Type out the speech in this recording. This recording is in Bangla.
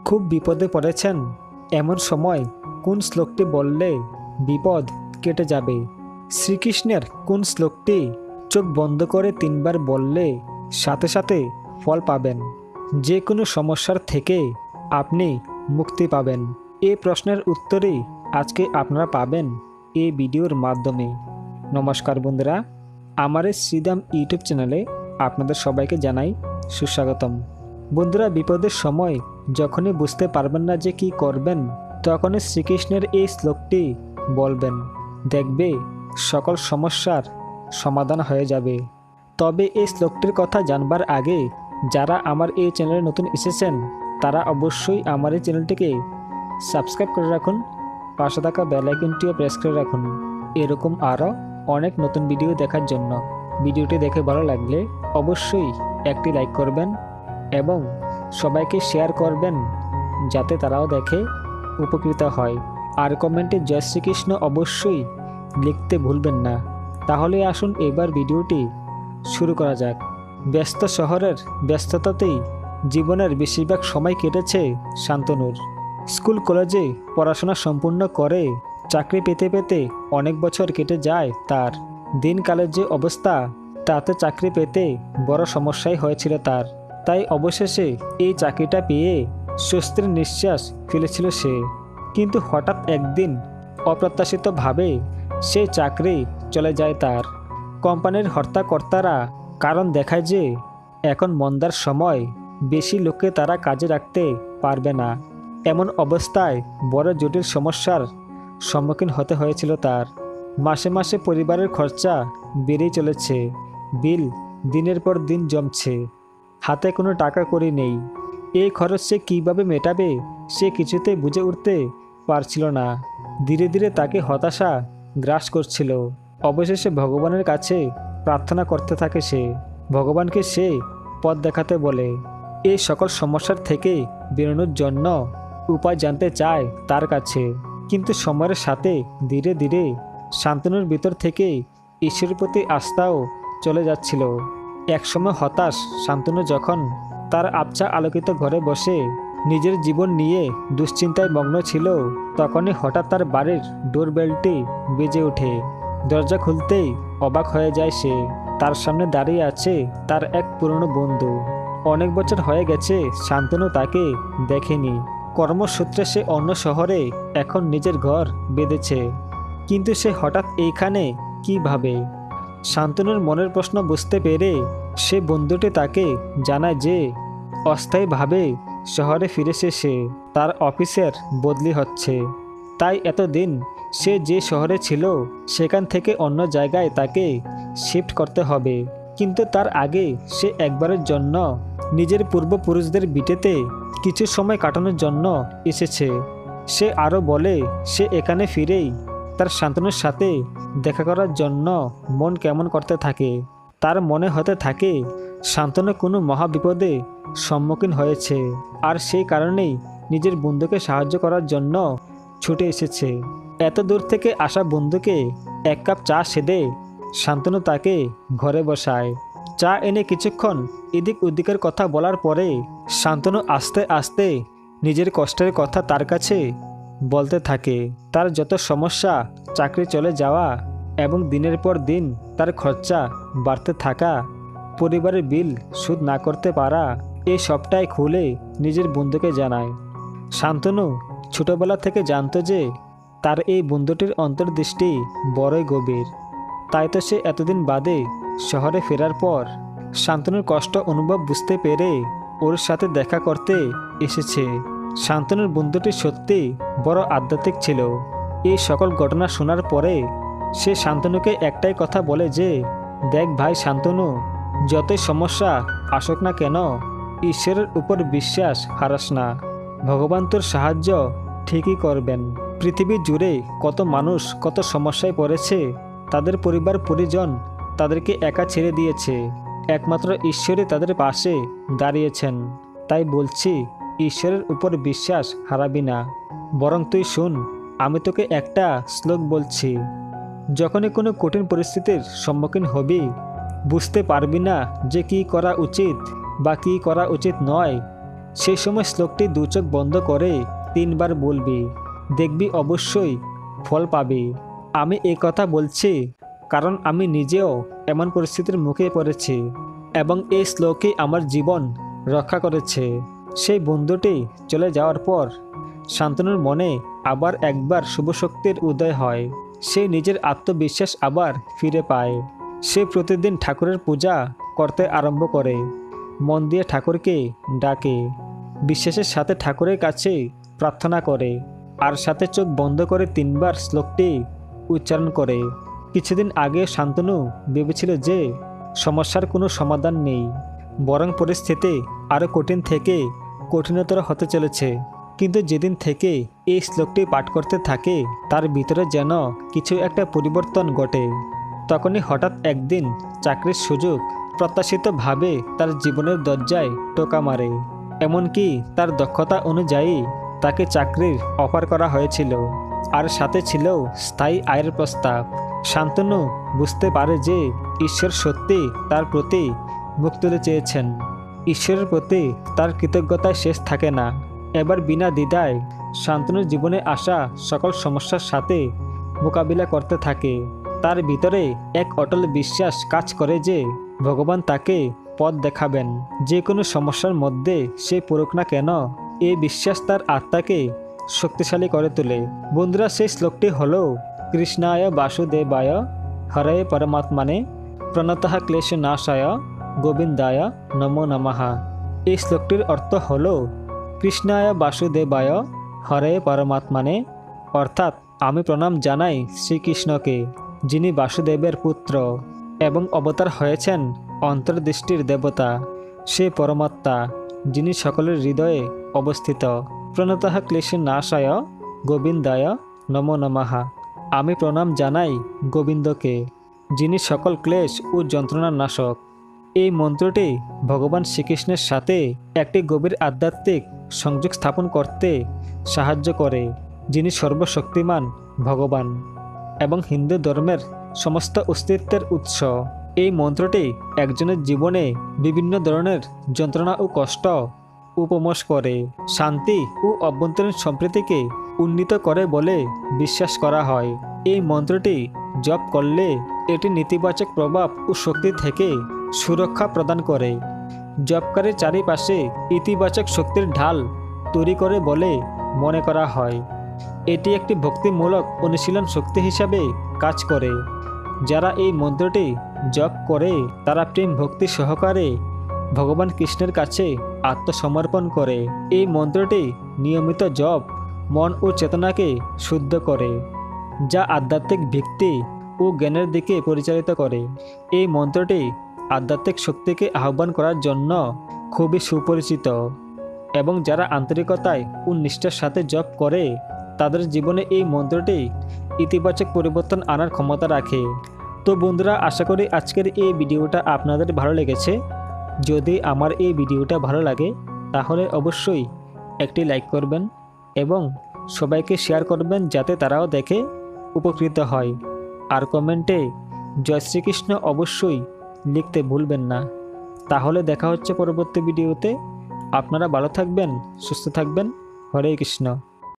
খুব বিপদে পড়েছেন, এমন সময় কোন শ্লোকটি বললে বিপদ কেটে যাবে? শ্রীকৃষ্ণের কোন শ্লোকটি চোখ বন্ধ করে 3 বার বললে সাথে সাথে ফল পাবেন? যে কোনো সমস্যার থেকে আপনি মুক্তি পাবেন। এই প্রশ্নের উত্তরই আজকে আপনারা পাবেন এই ভিডিওর মাধ্যমে। নমস্কার বন্ধুরা, আমার এই শ্রীধাম ইউটিউব চ্যানেলে আপনাদের সবাইকে জানাই সুস্বাগতম। বন্ধুরা, বিপদের সময় যখনই বুঝতে পারবেন না যে কি করবেন, তখনই শ্রীকৃষ্ণের এই শ্লোকটি বলবেন, দেখবে সকল সমস্যার সমাধান হয়ে যাবে। তবে এই শ্লোকটির কথা জানবার আগে যারা আমার এই চ্যানেলে নতুন এসেছেন তারা অবশ্যই আমার এই চ্যানেলটিকে সাবস্ক্রাইব করে রাখুন, পাশে থাকা বেল আইকনটিও প্রেস করে রাখুন এরকম আরও অনেক নতুন ভিডিও দেখার জন্য। ভিডিওটি দেখে ভালো লাগলে অবশ্যই একটি লাইক করবেন এবং সবাইকে শেয়ার করবেন যাতে তারাও দেখে উপকৃত হয়। আর কমেন্টে জয় শ্রীকৃষ্ণ অবশ্যই লিখতে ভুলবেন না। তাহলে আসুন এবার ভিডিওটি শুরু করা যাক। ব্যস্ত শহরের ব্যস্ততাতেই জীবনের বেশিরভাগ সময় কেটেছে শান্তনুর। স্কুল কলেজে পড়াশোনা সম্পূর্ণ করে চাকরি পেতে পেতে অনেক বছর কেটে যায় তার। দিনকালের যে অবস্থা, তাতে চাকরি পেতে বড় সমস্যাই হয়েছিল তার। তাই অবশেষে এই চাকরিটা পেয়ে স্বস্তির নিঃশ্বাস ফেলেছিল সে। কিন্তু হঠাৎ একদিন অপ্রত্যাশিতভাবে সেই চাকরি চলে যায় তার। কোম্পানির হর্তাকর্তারা কারণ দেখায় যে এখন মন্দার সময়, বেশি লোককে তারা কাজে রাখতে পারবে না। এমন অবস্থায় বড় জটিল সমস্যার সম্মুখীন হতে হয়েছিল তার। মাসে মাসে পরিবারের খরচা বেড়েই চলেছে, বিল দিনের পর দিন জমছে, হাতে কোনো টাকা কড়ি নেই। এই খরচ সে কীভাবে মেটাবে সে কিছুতেই বুঝে উঠতে পারছিল না। ধীরে ধীরে তাকে হতাশা গ্রাস করছিল। অবশেষে ভগবানের কাছে প্রার্থনা করতে থাকে সে। ভগবানকে সে পথ দেখাতে বলে। এই সকল সমস্যার থেকে বেরোনোর জন্য উপায় জানতে চায় তার কাছে। কিন্তু সময়ের সাথে ধীরে ধীরে শান্তনুর ভিতর থেকে ঈশ্বরের প্রতি আস্থাও চলে যাচ্ছিল। একসময় হতাশ শান্তনু যখন তার আবছা আলোকিত ঘরে বসে নিজের জীবন নিয়ে দুশ্চিন্তায় মগ্ন ছিল, তখনই হঠাৎ তার বাড়ির ডোরবেলটি বেজে ওঠে। দরজা খুলতেই অবাক হয়ে যায় সে। তার সামনে দাঁড়িয়ে আছে তার এক পুরনো বন্ধু। অনেক বছর হয়ে গেছে শান্তনু তাকে দেখেনি। কর্মসূত্রে সে অন্য শহরে এখন নিজের ঘর বেঁধেছে। কিন্তু সে হঠাৎ এইখানে কিভাবে? শান্তনুর মনের প্রশ্ন বুঝতে পেরে সে বন্ধুটি তাকে জানায় যে অস্থায়ীভাবে শহরে ফিরেছে সে। তার অফিসের বদলি হচ্ছে, তাই এতদিন সে যে শহরে ছিল সেখান থেকে অন্য জায়গায় তাকে শিফট করতে হবে। কিন্তু তার আগে সে একবারের জন্য নিজের পূর্বপুরুষদের ভিটেতে কিছু সময় কাটানোর জন্য এসেছে। সে আরও বলে সে এখানে ফিরেই তার শান্তনুর সাথে দেখা করার জন্য মন কেমন করতে থাকে। তার মনে হতে থাকে শান্তনু কোনো মহাবিপদে সম্মুখীন হয়েছে, আর সেই কারণেই নিজের বন্ধুকে সাহায্য করার জন্য ছুটে এসেছে। এত দূর থেকে আসা বন্ধুকে 1 কাপ চা সেদে শান্তনু তাকে ঘরে বসায়। চা এনে কিছুক্ষণ এদিক ওদিকের কথা বলার পরে শান্তনু আস্তে আস্তে নিজের কষ্টের কথা তার কাছে বলতে থাকে। তার যত সমস্যা, চাকরি চলে যাওয়া এবং দিনের পর দিন তার খরচা বাড়তে থাকা, পরিবারের বিল শোধ না করতে পারা, এই সবটাই খুলে নিজের বন্ধুকে জানায়। শান্তনু ছোটবেলা থেকে জানতো যে তার এই বন্ধুটির অন্তর্দৃষ্টি বড়ই গভীর। তাই তো সে এতদিন বাদে শহরে ফেরার পর শান্তনুর কষ্ট অনুভব বুঝতে পেরে ওর সাথে দেখা করতে এসেছে। শান্তনুর বন্ধুটি সত্যি বড় আধ্যাত্মিক ছিল। এই সকল ঘটনা শোনার পরে সে শান্তনুকে একটাই কথা বলে যে, দেখ ভাই শান্তনু, যতই সমস্যা আসুক না কেন, ঈশ্বরের উপর বিশ্বাস হারাস না। ভগবান তোর সাহায্য ঠিকই করবেন। পৃথিবী জুড়ে কত মানুষ কত সমস্যায় পড়েছে, তাদের পরিবার পরিজন তাদেরকে একা ছেড়ে দিয়েছে, একমাত্র ঈশ্বরই তাদের পাশে দাঁড়িয়েছেন। তাই বলছি, ঈশ্বরের উপর বিশ্বাস হারাবি না। বরং তুই শুন, আমি তোকে একটা শ্লোক বলছি। যখনই কোনো কঠিন পরিস্থিতির সম্মুখীন হবি, বুঝতে পারবি না যে কী করা উচিত বা কী করা উচিত নয়, সেই সময় শ্লোকটি দু চোখ বন্ধ করে 3 বার বলবি, দেখবি অবশ্যই ফল পাবি। আমি এই কথা বলছি কারণ আমি নিজেও এমন পরিস্থিতির মুখে পড়েছি এবং এই শ্লোকই আমার জীবন রক্ষা করেছে। সেই বন্ধুটি চলে যাওয়ার পর শান্তনুর মনে আবার একবার শুভ শক্তির উদয় হয়। সে নিজের আত্মবিশ্বাস আবার ফিরে পায়। সে প্রতিদিন ঠাকুরের পূজা করতে আরম্ভ করে, মন দিয়ে ঠাকুরকে ডাকে, বিশ্বাসের সাথে ঠাকুরের কাছে প্রার্থনা করে, আর সাথে চোখ বন্ধ করে 3 বার শ্লোকটি উচ্চারণ করে। কিছুদিন আগে শান্তনু ভেবেছিল যে সমস্যার কোনো সমাধান নেই, বরং পরিস্থিতি আরও কঠিন থেকে কঠিনতর হতে চলেছে। কিন্তু যেদিন থেকে এই শ্লোকটি পাঠ করতে থাকে তার ভিতরে যেন কিছু একটা পরিবর্তন ঘটে। তখনই হঠাৎ একদিন চাকরির সুযোগ প্রত্যাশিতভাবে তার জীবনের দরজায় টোকা মারে। এমনকি তার দক্ষতা অনুযায়ী তাকে চাকরির অফার করা হয়েছিল, আর সাথে ছিল স্থায়ী আয়ের প্রস্তাব। শান্তনু বুঝতে পারে যে ঈশ্বর সত্যি তার প্রতি মুখ তুলে চেয়েছেন। ঈশ্বরের প্রতি তার কৃতজ্ঞতায় শেষ থাকে না। এবার বিনা দ্বিধায় শান্তনুর জীবনে আসা সকল সমস্যার সাথে মোকাবিলা করতে থাকে। তার ভিতরে এক অটল বিশ্বাস কাজ করে যে ভগবান তাকে পথ দেখাবেন, যে কোনো সমস্যার মধ্যে সে পড়ুক না কেন। এই বিশ্বাস তার আত্মাকে শক্তিশালী করে তোলে। বন্ধুরা, সেই শ্লোকটি হলো কৃষ্ণায় বাসুদেবায় হরে পরমাত্মানে প্রণতঃ ক্লেশ নাশায় গোবিন্দায় নমো নমঃ। এই শ্লোকটির অর্থ হলো কৃষ্ণায় বাসুদেবায় হরে পরমাত্মানে, অর্থাৎ আমি প্রণাম জানাই শ্রীকৃষ্ণকে, যিনি বাসুদেবের পুত্র এবং অবতার হয়েছেন অন্তর্দৃষ্টির দেবতা। সে পরমাত্মা যিনি সকলের হৃদয়ে অবস্থিত। প্রণতঃ ক্লেশ নাশায় গোবিন্দায় নমো নমঃ। আমি প্রণাম জানাই গোবিন্দকে, যিনি সকল ক্লেশ ও যন্ত্রণার নাশক। এই মন্ত্রটি ভগবান শ্রীকৃষ্ণের সাথে একটি গভীর আধ্যাত্মিক সংযোগ স্থাপন করতে সাহায্য করে, যিনি সর্বশক্তিমান ভগবান এবং হিন্দু ধর্মের সমস্ত অস্তিত্বের উৎস। এই মন্ত্রটি একজনের জীবনে বিভিন্ন ধরনের যন্ত্রণা ও কষ্ট উপমোষ করে, শান্তি ও অভ্যন্তরীণ সম্প্রীতিকে উন্নীত করে বলে বিশ্বাস করা হয়। এই মন্ত্রটি জপ করলে এটি নেতিবাচক প্রভাব ও শক্তি থেকে সুরক্ষা প্রদান করে। জপকারীর চারিপাশে ইতিবাচক শক্তির ঢাল তৈরি করে বলে মনে করা হয়। এটি একটি ভক্তিমূলক অনুশীলন শক্তি হিসাবে কাজ করে। যারা এই মন্ত্রটি জপ করে তারা প্রেম ভক্তি সহকারে ভগবান কৃষ্ণের কাছে আত্মসমর্পণ করে। এই মন্ত্রটি নিয়মিত জপ মন ও চেতনাকে শুদ্ধ করে, যা আধ্যাত্মিক ভিত্তি ও জ্ঞানের দিকে পরিচালিত করে। এই মন্ত্রটি আধ্যাত্মিক শক্তিকে আহ্বান করার জন্য খুবই সুপরিচিত এবং যারা আন্তরিকতায় ও নিষ্ঠার সাথে জপ করে তাদের জীবনে এই মন্ত্রটি ইতিবাচক পরিবর্তন আনার ক্ষমতা রাখে। তো বন্ধুরা, আশা করি আজকের এই ভিডিওটা আপনাদের ভালো লেগেছে। যদি আমার এই ভিডিওটা ভালো লাগে তাহলে অবশ্যই একটি লাইক করবেন এবং সবাইকে শেয়ার করবেন যাতে তারাও দেখে উপকৃত হয়। আর কমেন্টে জয় শ্রীকৃষ্ণ অবশ্যই লিখতে ভুলবেন না। তাহলে দেখা হচ্ছে পরবর্তী ভিডিওতে। আপনারা ভালো থাকবেন, সুস্থ থাকবেন। হরে কৃষ্ণ।